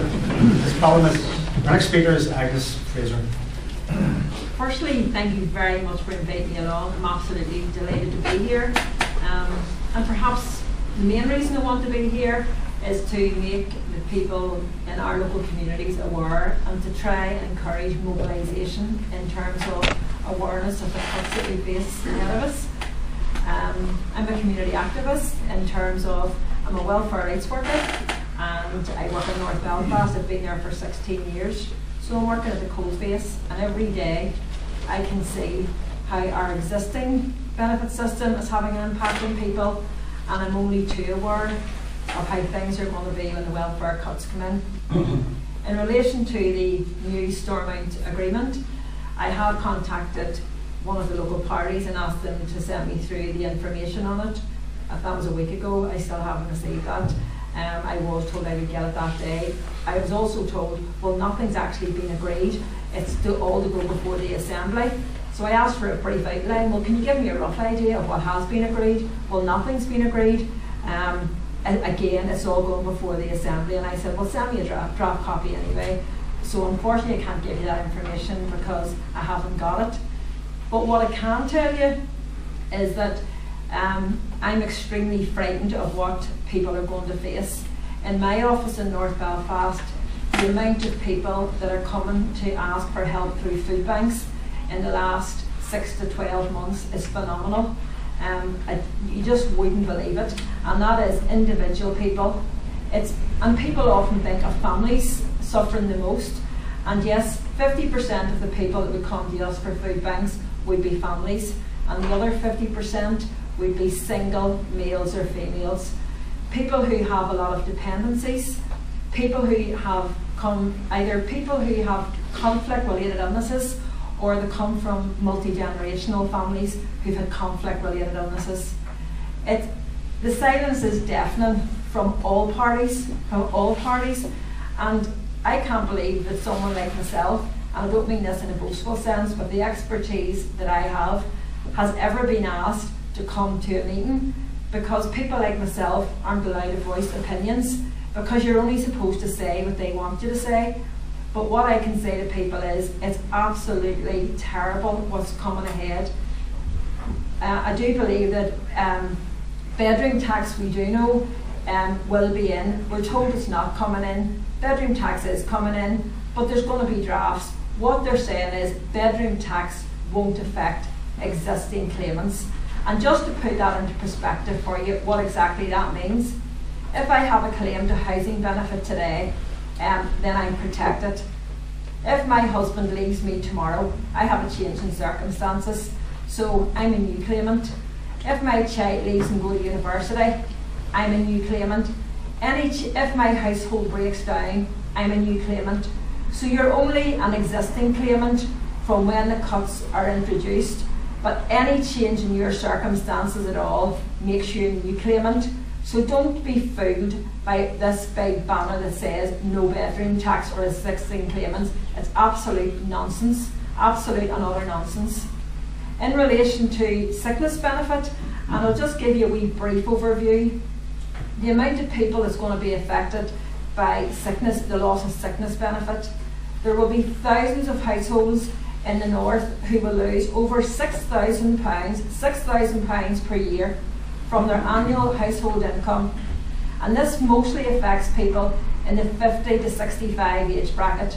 this Parliament. Our next speaker is Agnes Fraser. Firstly, thank you very much for inviting me along. I'm absolutely delighted to be here. And perhaps the main reason I want to be here is to make the people in our local communities aware and to try and encourage mobilisation in terms of awareness of the cuts that we face ahead of us. I'm a community activist in terms of I'm a welfare rights worker and I work in North Belfast. I've been there for 16 years. So I'm working at the coalface, and every day I can see how our existing benefit system is having an impact on people, and I'm only too aware of how things are going to be when the welfare cuts come in. In relation to the new Stormont agreement, I have contacted one of the local parties and asked them to send me through the information on it. That was a week ago. I still haven't received that. I was told I would get it that day. I was also told, well, nothing's actually been agreed. It's all to go before the Assembly. So I asked for a brief outline. Well, can you give me a rough idea of what has been agreed? Well, nothing's been agreed. And again, it's all going before the Assembly. And I said, well, send me a draft copy anyway. So unfortunately, I can't give you that information because I haven't got it. But what I can tell you is that I'm extremely frightened of what people are going to face. In my office in North Belfast, the amount of people that are coming to ask for help through food banks in the last 6 to 12 months is phenomenal. You just wouldn't believe it. And that is individual people. And people often think of families suffering the most. And yes, 50% of the people that would come to us for food banks would be families, and the other 50% would be single males or females. People who have a lot of dependencies, people who have conflict-related illnesses, or they come from multi-generational families who've had conflict-related illnesses. The silence is deafening from all parties, and I can't believe that someone like myself, and I don't mean this in a boastful sense, but the expertise that I have has ever been asked to come to a meeting, because people like myself aren't allowed to voice opinions, because you're only supposed to say what they want you to say. But what I can say to people is it's absolutely terrible what's coming ahead. I do believe that bedroom tax, we do know, will be in. We're told it's not coming in. Bedroom tax is coming in, but there's going to be drafts. What they're saying is bedroom tax won't affect existing claimants. And just to put that into perspective for you, what exactly that means, if I have a claim to housing benefit today, then I'm protected. If my husband leaves me tomorrow, I have a change in circumstances, so I'm a new claimant. If my child leaves and goes to university, I'm a new claimant. If my household breaks down, I'm a new claimant. So you're only an existing claimant from when the cuts are introduced, but any change in your circumstances at all makes you a new claimant. So don't be fooled by this big banner that says no bedroom tax for existing claimants. It's absolute nonsense, absolute and utter nonsense. In relation to sickness benefit, and I'll just give you a wee brief overview, the amount of people that's going to be affected by sickness, the loss of sickness benefit, there will be thousands of households in the north who will lose over £6,000 per year from their annual household income. And this mostly affects people in the 50 to 65 age bracket.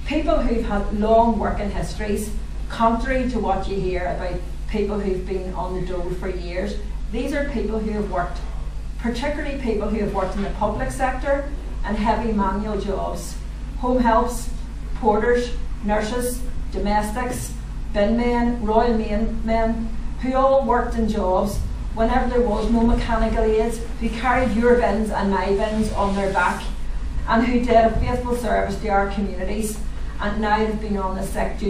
People who've had long working histories, contrary to what you hear about people who've been on the dole for years. These are people who have worked, particularly people who have worked in the public sector and heavy manual jobs. Home helps, porters, nurses, domestics, bin men, royal men, who all worked in jobs whenever there was no mechanical aids, who carried your bins and my bins on their back, and who did a faithful service to our communities, and now have been on the sick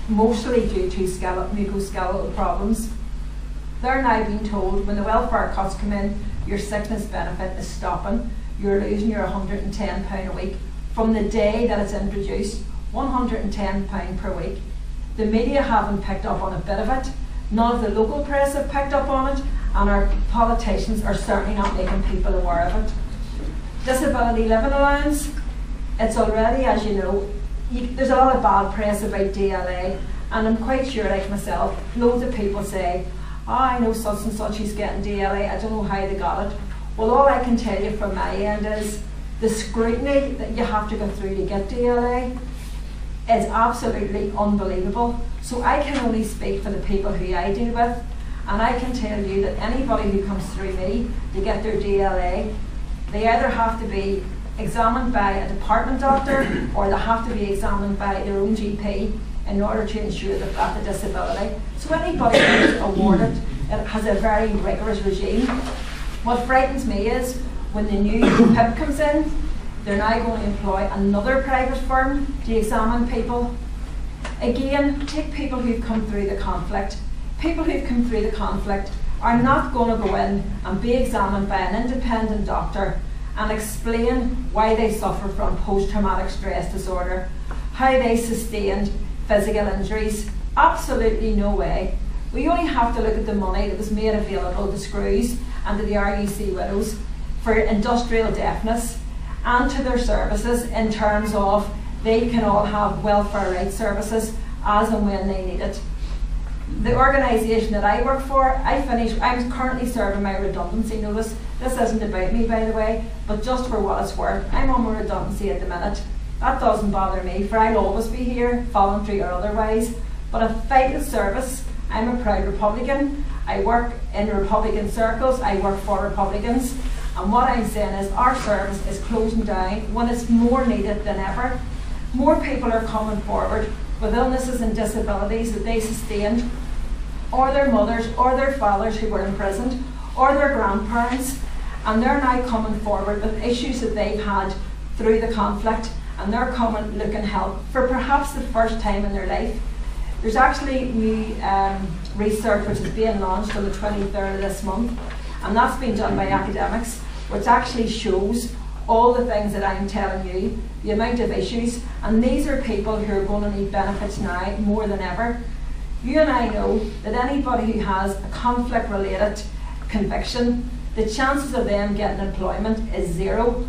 mostly due to musculoskeletal problems. They're now being told when the welfare cuts come in, your sickness benefit is stopping, you're losing your £110 a week. From the day that it's introduced, £110 per week. The media haven't picked up on a bit of it. None of the local press have picked up on it, and our politicians are certainly not making people aware of it. Disability living allowance, it's already, as you know, there's a lot of bad press about DLA, and I'm quite sure, like myself, loads of people say, oh, I know such and such is getting DLA, I don't know how they got it. Well, all I can tell you from my end is the scrutiny that you have to go through to get DLA is absolutely unbelievable. So I can only speak for the people who I deal with, and I can tell you that anybody who comes through me to get their DLA, they either have to be examined by a department doctor or they have to be examined by their own GP in order to ensure they've got the disability. So anybody who's awarded, it has a very rigorous regime. What frightens me is when the new PIP comes in, they're now going to employ another private firm to examine people. Again, take people who've come through the conflict. People who've come through the conflict are not going to go in and be examined by an independent doctor and explain why they suffer from post-traumatic stress disorder, how they sustained physical injuries. Absolutely no way. We only have to look at the money that was made available to Screws and to the RUC widows for industrial deafness and to their services in terms of they can all have welfare rights services as and when they need it. The organisation that I work for, I'm currently serving my redundancy notice. This isn't about me, by the way, but just for what it's worth, I'm on my redundancy at the minute. That doesn't bother me, for I'll always be here, voluntary or otherwise. But a vital service, I'm a proud Republican. I work in Republican circles, I work for Republicans. And what I'm saying is our service is closing down when it's more needed than ever. More people are coming forward with illnesses and disabilities that they sustained, or their mothers or their fathers who were imprisoned, or their grandparents, and they're now coming forward with issues that they've had through the conflict, and they're coming looking help for perhaps the first time in their life. There's actually new research which is being launched on the 23rd of this month, and that's been done by academics, which actually shows all the things that I'm telling you, the amount of issues, and these are people who are going to need benefits now more than ever. You and I know that anybody who has a conflict-related conviction, the chances of them getting employment is zero,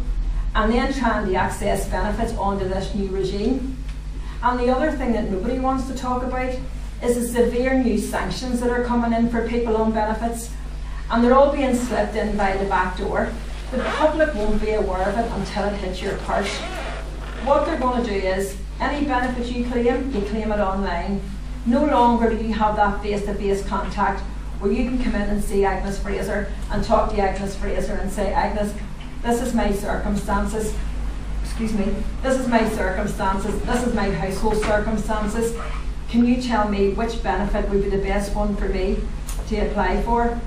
and then trying to access benefits under this new regime. And the other thing that nobody wants to talk about is the severe new sanctions that are coming in for people on benefits, and they're all being slipped in by the back door. The public won't be aware of it until it hits your purse. What they're going to do is, any benefits you claim it online. No longer do you have that face-to-face contact where you can come in and see Agnes Fraser and talk to Agnes Fraser and say, Agnes, this is my circumstances, this is my circumstances, this is my household circumstances. Can you tell me which benefit would be the best one for me to apply for?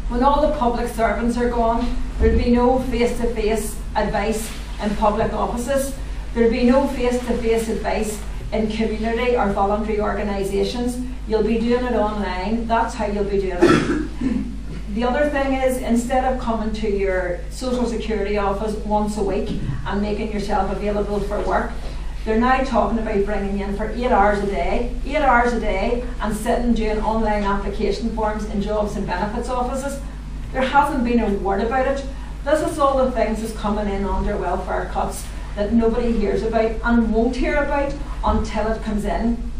When all the public servants are gone, there'll be no face-to-face advice in public offices. There'll be no face-to-face advice in community or voluntary organisations. You'll be doing it online. That's how you'll be doing it. The other thing is, instead of coming to your Social Security office once a week and making yourself available for work, they're now talking about bringing you in for 8 hours a day, and sitting doing online application forms in jobs and benefits offices. There hasn't been a word about it. This is all the things that's coming in under welfare cuts that nobody hears about and won't hear about until it comes in.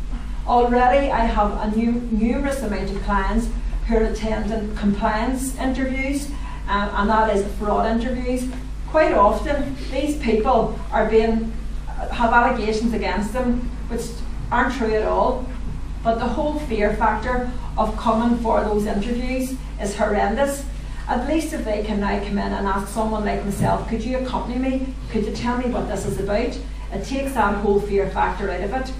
Already I have a numerous amount of clients who are attending compliance interviews, and that is fraud interviews. Quite often these people have allegations against them which aren't true at all, but the whole fear factor of coming for those interviews is horrendous. At least if they can now come in and ask someone like myself, could you accompany me? Could you tell me what this is about? It takes that whole fear factor out of it.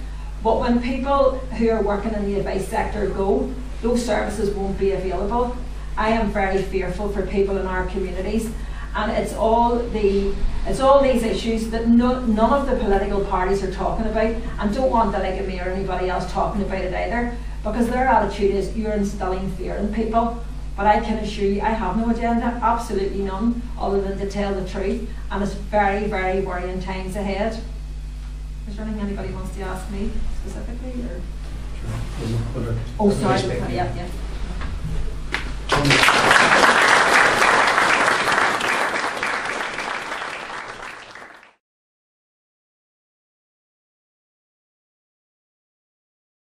But when people who are working in the advice sector go, those services won't be available. I am very fearful for people in our communities, and it's all these issues that none of the political parties are talking about, and don't want Delegate Me or anybody else talking about it either, because their attitude is you're instilling fear in people. But I can assure you I have no agenda, absolutely none, other than to tell the truth, and it's very, very worrying times ahead. Is there anything anybody wants to ask me specifically? Or? Sure. Oh, sorry. Yeah.